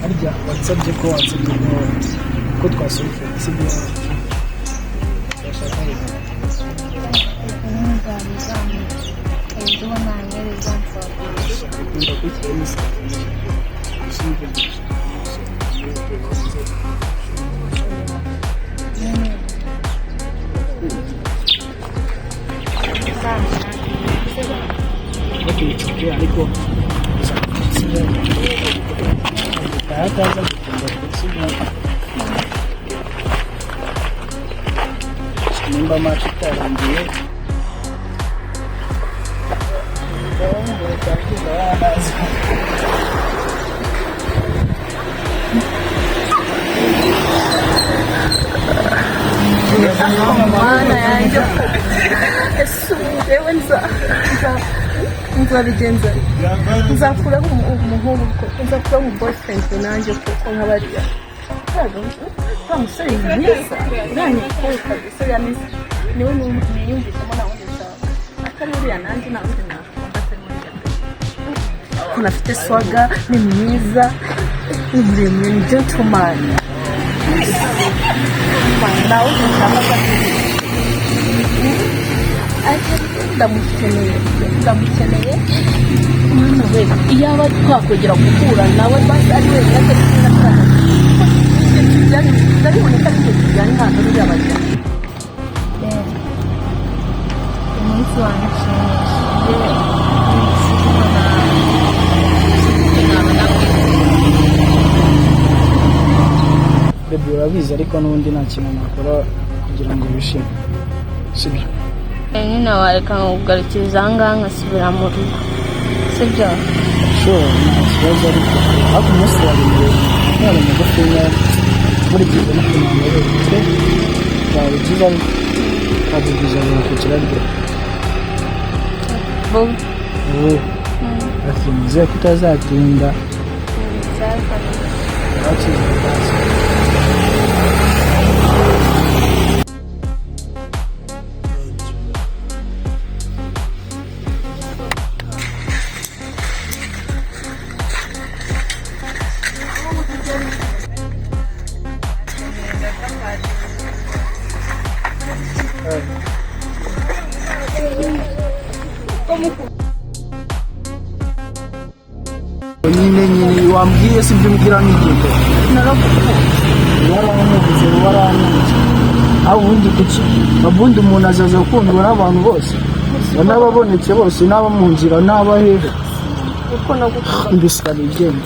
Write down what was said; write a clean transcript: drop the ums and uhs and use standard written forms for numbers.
harya wansabye ko twasohoka sibyo ariko nimba amacu itarangiye mana yanjye ese njyewe nzabigenza nzakuraho umuhungu nzakuraho boyfriend nanjye kuko nk'abariya wa musore ni mwiza uranyikora kabisa yanize niwe niyumvishamo nta wundi nshaka atari uriya nanjye nta wundi nakunda atari uriya ukuntu afite swaga ni mwiza ni muremure ni gentleman nta wundi nshaka ndamukeneye mwana we iyaba twakwegera guhura nawe basi ari wenyine atari ndabiboneka ari igihe tujyana ntabwo ruriya bajya umunsi wanjye bebe urabizi ariko n'ubundi nta kintu nakora kugira ngo wishime sibyo nyine wareka kugarukiriza aha ngaha nkasubira mu rugo sibyo sure nta kibazo ariko ariko umunsi wari muremure mugufinya nkurikije n'ukuntu wameretse byaba byiza twabibwiza bikukira ryo ati nizeye ko utazatinda wakize ubwatsi nyine wambwiye si ibyo umbwira n'igito waramuvuze waramuvuze aho ubundi kuki babundi umuntu azaza gukundwa n'abantu bose n'ababonetse bose n'aba mu nzira n'aba hehe mbese ari igenda